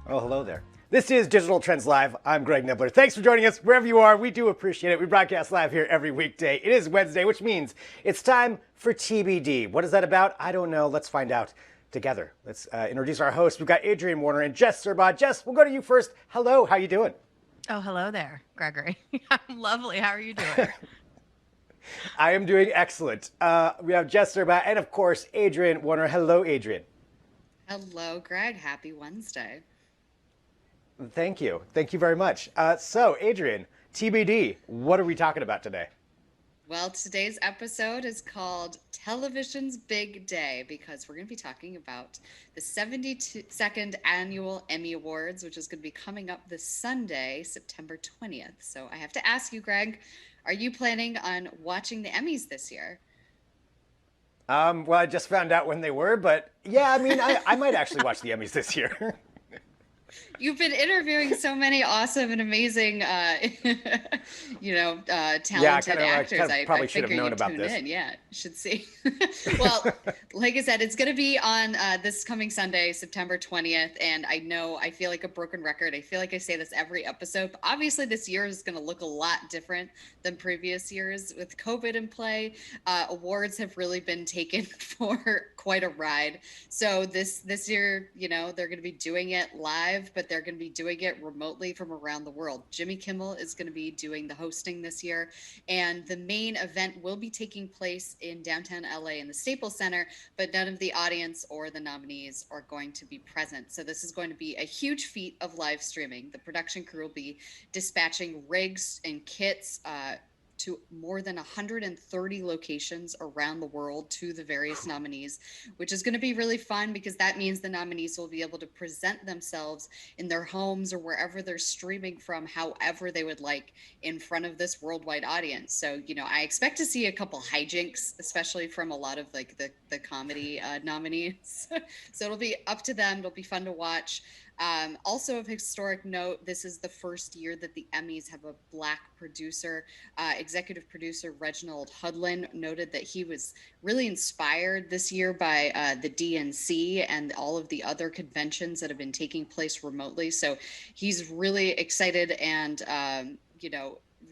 Oh, hello there. This is Digital Trends Live. I'm Greg Nibbler. Thanks for joining us wherever you are. We do appreciate it. We broadcast live here every weekday. It is Wednesday, which means it's time for TBD. What is that about? I don't know. Let's find out together. Let's introduce our hosts. We've got Adrien Warner and Jess Surbaugh. Jess, we'll go to you first. Hello. How you doing? Oh, hello there, Gregory. I'm lovely. How are you doing? I am doing excellent. We have Jess Surbaugh and, of course, Adrien Warner. Hello, Adrien. Hello, Greg. Happy Wednesday. Thank you. Thank you very much. So, Adrien, TBD, what are we talking about today? Well, today's episode is called Television's Big Day because we're going to be talking about the 72nd Annual Emmy Awards, which is going to be coming up this Sunday, September 20th. So I have to ask you, Greg, are you planning on watching the Emmys this year? Well, I just found out when they were, but yeah, I mean, I might actually watch the Emmys this year. You've been interviewing so many awesome and amazing, talented actors. I probably should have known you'd about tune this. in. Yeah, should see. Well, like I said, it's going to be on this coming Sunday, September 20th. And I feel like a broken record. I feel like I say this every episode. But obviously, this year is going to look a lot different than previous years. With COVID in play, awards have really been taken for quite a ride. So this year, they're going to be doing it live, but they're going to be doing it remotely from around the world. Jimmy Kimmel is going to be doing the hosting this year, and the main event will be taking place in downtown LA in the Staples Center, but none of the audience or the nominees are going to be present. So this is going to be a huge feat of live streaming. The production crew will be dispatching rigs and kits to more than 130 locations around the world to the various nominees, which is going to be really fun because that means the nominees will be able to present themselves in their homes or wherever they're streaming from, however they would like, in front of this worldwide audience. So, I expect to see a couple hijinks, especially from a lot of the comedy nominees. So it'll be up to them. It'll be fun to watch. Also of historic note, this is the first year that the Emmys have a Black producer. Executive producer Reginald Hudlin noted that he was really inspired this year by the DNC and all of the other conventions that have been taking place remotely. So he's really excited and,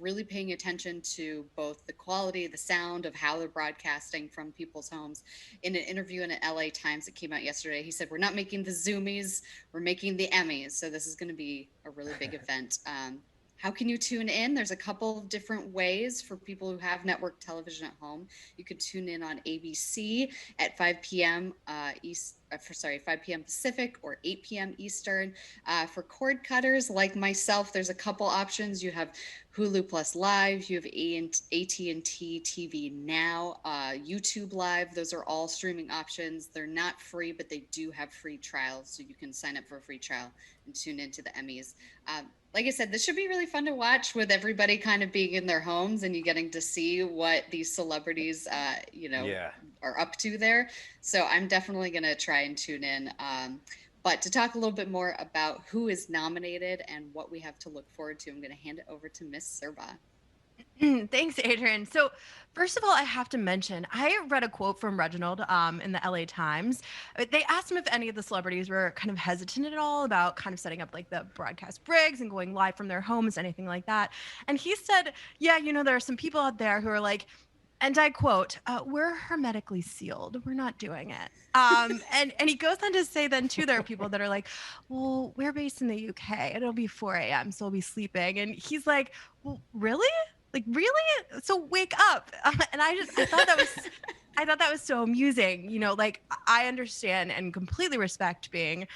really paying attention to both the quality, the sound of how they're broadcasting from people's homes. In an interview in an LA Times that came out yesterday, he said, "We're not making the Zoomies, we're making the Emmys." So this is going to be a really big event. How can you tune in? There's a couple of different ways for people who have network television at home. You could tune in on ABC at 5 p.m. 5 p.m. Pacific or 8 p.m. Eastern. For cord cutters like myself, there's a couple options. You have Hulu Plus Live, you have AT&T TV Now, YouTube Live. Those are all streaming options. They're not free, but they do have free trials, so you can sign up for a free trial and tune into the Emmys. Like I said, this should be really fun to watch with everybody kind of being in their homes and you getting to see what these celebrities, are up to there. So I'm definitely going to try and tune in. But to talk a little bit more about who is nominated and what we have to look forward to, I'm going to hand it over to Miss Surbaugh. Thanks, Adrien. So first of all, I have to mention, I read a quote from Reginald in the LA Times. They asked him if any of the celebrities were kind of hesitant at all about kind of setting up like the broadcast rigs and going live from their homes, anything like that. And he said, yeah, there are some people out there who are like, and I quote, "We're hermetically sealed. We're not doing it." And he goes on to say then too, there are people that are like, "Well, we're based in the UK. It'll be 4 a.m. So we'll be sleeping." And he's like, "Well, really? Like, really? So wake up." And I thought that was so amusing. Like, I understand and completely respect being,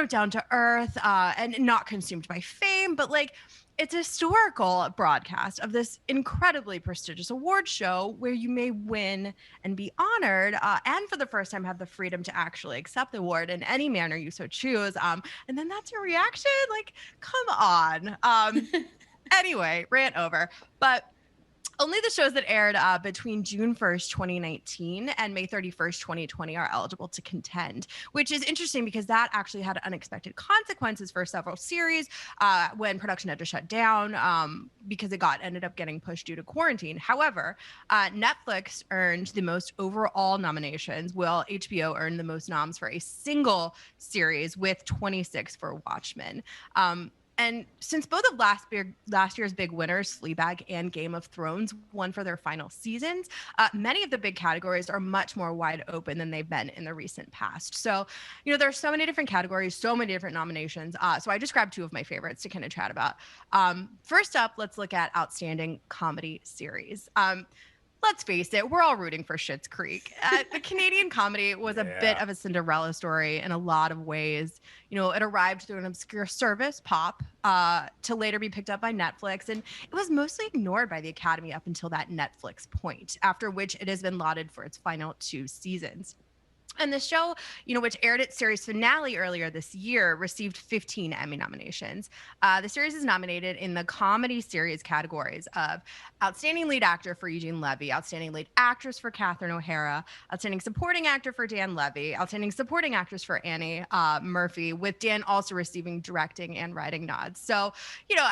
down to earth and not consumed by fame, but like, it's a historical broadcast of this incredibly prestigious award show where you may win and be honored and for the first time have the freedom to actually accept the award in any manner you so choose. And then that's your reaction? Like, come on. Anyway, rant over. But Only the shows that aired between June 1st, 2019 and May 31st, 2020 are eligible to contend, which is interesting because that actually had unexpected consequences for several series when production had to shut down because it ended up getting pushed due to quarantine. However, Netflix earned the most overall nominations, while HBO earned the most noms for a single series with 26 for Watchmen. And since both of last year's big winners, Fleabag and Game of Thrones, won for their final seasons, many of the big categories are much more wide open than they've been in the recent past. So, there's so many different categories, so many different nominations. So I just grabbed two of my favorites to kind of chat about. First up, let's look at Outstanding Comedy Series. Let's face it, we're all rooting for Schitt's Creek. The Canadian comedy was a bit of a Cinderella story in a lot of ways. It arrived through an obscure service, Pop, to later be picked up by Netflix, and it was mostly ignored by the Academy up until that Netflix point, after which it has been lauded for its final 2 seasons. And the show, which aired its series finale earlier this year, received 15 Emmy nominations. The series is nominated in the comedy series categories of Outstanding Lead Actor for Eugene Levy, Outstanding Lead Actress for Catherine O'Hara, Outstanding Supporting Actor for Dan Levy, Outstanding Supporting Actress for Annie Murphy, with Dan also receiving directing and writing nods. So,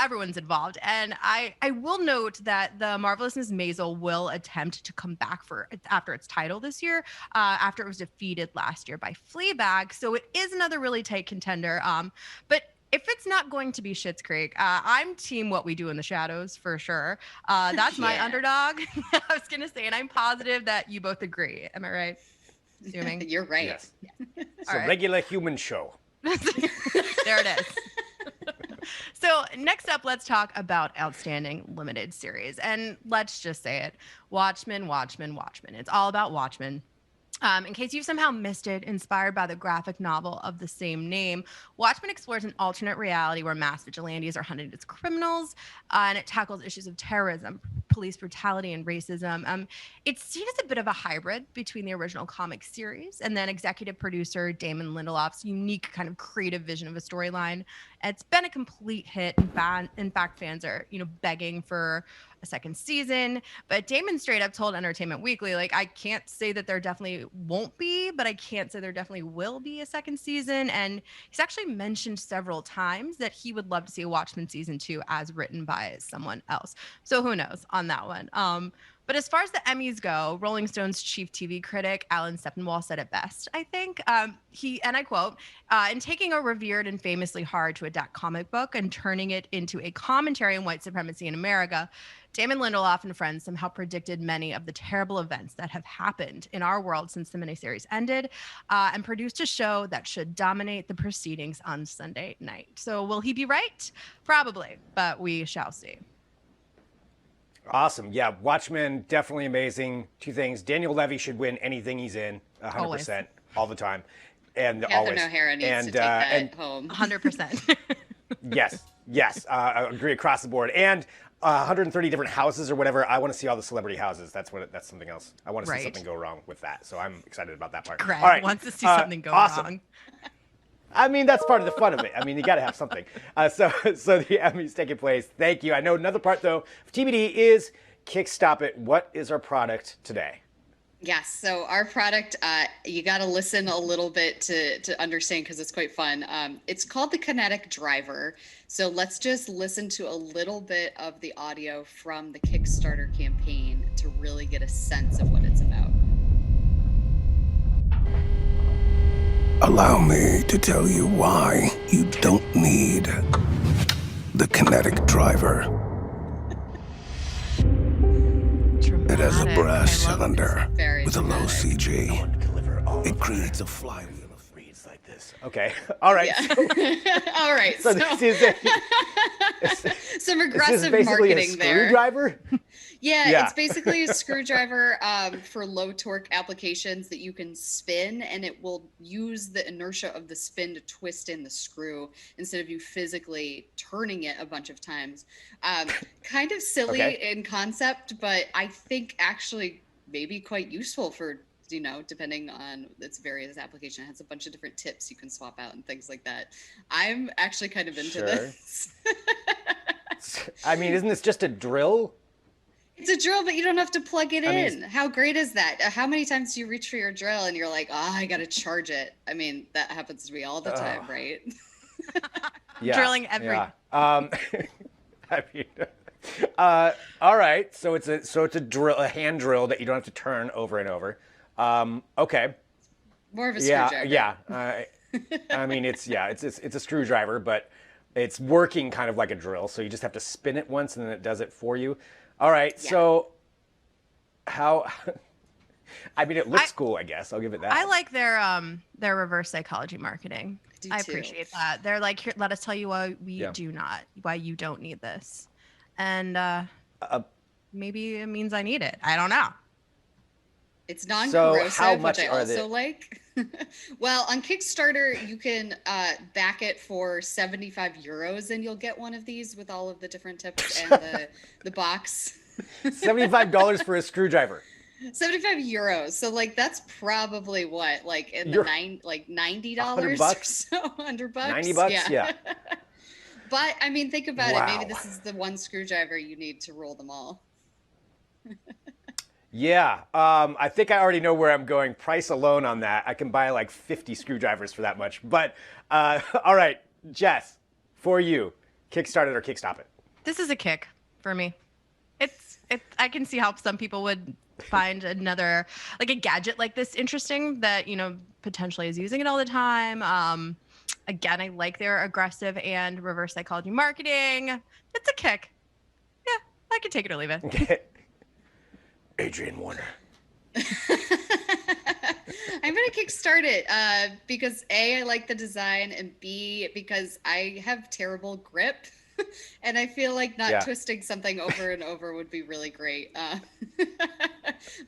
everyone's involved. And I will note that The Marvelous Miss Maisel will attempt to come back after its title this year, after it was defeated last year by Fleabag. So it is another really tight contender. But if it's not going to be Schitt's Creek, I'm team What We Do in the Shadows for sure. That's my underdog. I was going to say, and I'm positive that you both agree. Am I right? Assuming. You're right. Yes. It's a regular human show. There it is. So next up, let's talk about Outstanding Limited Series. And let's just say it. Watchmen, Watchmen, Watchmen. It's all about Watchmen. In case you've somehow missed it, inspired by the graphic novel of the same name, Watchmen explores an alternate reality where mass vigilantes are hunted as criminals, and it tackles issues of terrorism, police brutality, and racism. It's seen as a bit of a hybrid between the original comic series and then executive producer Damon Lindelof's unique kind of creative vision of a storyline. It's been a complete hit. In fact, fans are, begging for a second season. But Damon straight up told Entertainment Weekly, I can't say that there definitely won't be, but I can't say there definitely will be a second season. And he's actually mentioned several times that he would love to see a Watchmen season 2 as written by someone else. So who knows on that one. But as far as the Emmys go, Rolling Stone's chief TV critic, Alan Sepinwall, said it best, I think. He, and I quote, in taking a revered and famously hard to adapt comic book and turning it into a commentary on white supremacy in America, Damon Lindelof and friends somehow predicted many of the terrible events that have happened in our world since the miniseries ended, and produced a show that should dominate the proceedings on Sunday night. So will he be right? Probably, but we shall see. Awesome. Yeah, Watchmen, definitely amazing. 2 things. Daniel Levy should win anything he's in, 100%, Always. all the time. And Catherine always. O'Hara needs to take that home. 100%. Yes. I agree across the board. And 130 different houses or whatever. I want to see all the celebrity houses. That's something else. I want to see something go wrong with that. So I'm excited about that part. Greg all right. wants to see something go wrong. I mean, that's part of the fun of it. I mean, you got to have something. So the Emmys taking place. Thank you. I know another part, though, of TBD is Kick Stop It. What is our product today? Yes. So our product, you got to listen a little bit to understand because it's quite fun. It's called the Kinetic Driver. So let's just listen to a little bit of the audio from the Kickstarter campaign to really get a sense of what it's about. Allow me to tell you why you don't need the Kinetic Driver. It has a brass cylinder with a low CG. It creates a flywheel of reads like this. Okay. All right. Yeah. All right. So this is some aggressive basically marketing a there. screwdriver? Yeah, it's basically a screwdriver for low torque applications that you can spin, and it will use the inertia of the spin to twist in the screw instead of you physically turning it a bunch of times. Kind of silly in concept, but I think actually maybe quite useful for, depending on its various application. It has a bunch of different tips you can swap out and things like that. I'm actually kind of into this. I mean, isn't this just a drill? It's a drill, but you don't have to plug it in. mean, How great is that? How many times do you reach for your drill and you're like, oh, I got to charge it? I mean, that happens to me all the time, right? Yeah, Drilling every. Yeah. I mean, all right. So it's a drill, a hand drill that you don't have to turn over and over. Okay. More of a Yeah. screwdriver. Yeah. I mean, it's a screwdriver, but it's working kind of like a drill. So you just have to spin it once, and then it does it for you. All right. Yeah. So how? I mean, it looks cool. I guess I'll give it that. I like their reverse psychology marketing. I too. appreciate that. They're like, here, let us tell you why why you don't need this, and maybe it means I need it. I don't know. It's non-corrosive, so how much which I are also like. Well, on Kickstarter, you can back it for 75 euros, and you'll get one of these with all of the different tips and the box. $75 for a screwdriver. 75 euros. So like that's probably what, like in the $90 or so, $100. $90, yeah. But I mean, think about it. Maybe this is the one screwdriver you need to roll them all. Yeah, I think I already know where I'm going. Price alone on that, I can buy like 50 screwdrivers for that much. But all right, Jess, for you, Kickstart it or Kickstop it? This is a kick for me. I can see how some people would find another, like a gadget like this interesting that, potentially is using it all the time. Again, I like their aggressive and reverse psychology marketing. It's a kick. Yeah, I can take it or leave it. Okay. Adrien Warner. I'm going to kickstart it because A, I like the design, and B, because I have terrible grip. And I feel like not twisting something over and over would be really great.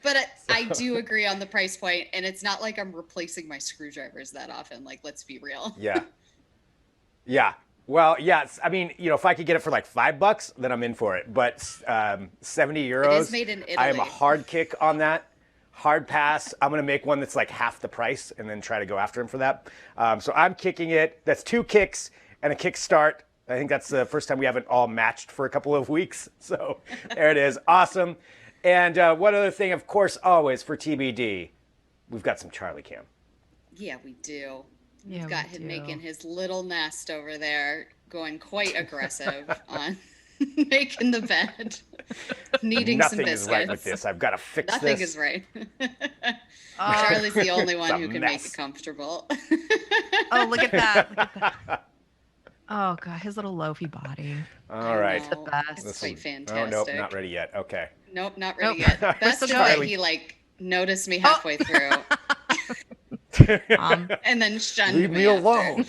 But I do agree on the price point, and it's not like I'm replacing my screwdrivers that often. Like, let's be real. Yeah. Yeah. Well, yes. I mean, if I could get it for like $5, then I'm in for it. But 70 euros. It is made in Italy. I am a hard kick on that. Hard pass. I'm going to make one that's like half the price and then try to go after him for that. So I'm kicking it. That's 2 kicks and a kickstart. I think that's the first time we haven't all matched for a couple of weeks. So there it is. Awesome. And one other thing, of course, always for TBD, we've got some Charlie Cam. Yeah, we do. Yeah, We've got him making his little nest over there, going quite aggressive on making the bed, needing Nothing some biscuits. is right with this. I've got to fix Nothing this. is right. Charlie's the only one who can make it comfortable. Oh, look at that. Look at that. Oh, God, his little loafy body. All right. The best. It's quite Oh, fantastic. nope, not ready yet. Okay. Nope, not ready yet. Best is that he noticed me halfway through. And then shunned Leave me alone.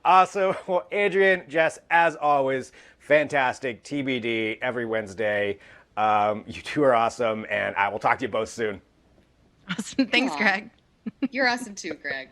Awesome. Well, Adrien, Jess, as always, fantastic. TBD every Wednesday. You two are awesome, and I will talk to you both soon. Awesome. Thanks, Aw. Greg. You're awesome too, Greg.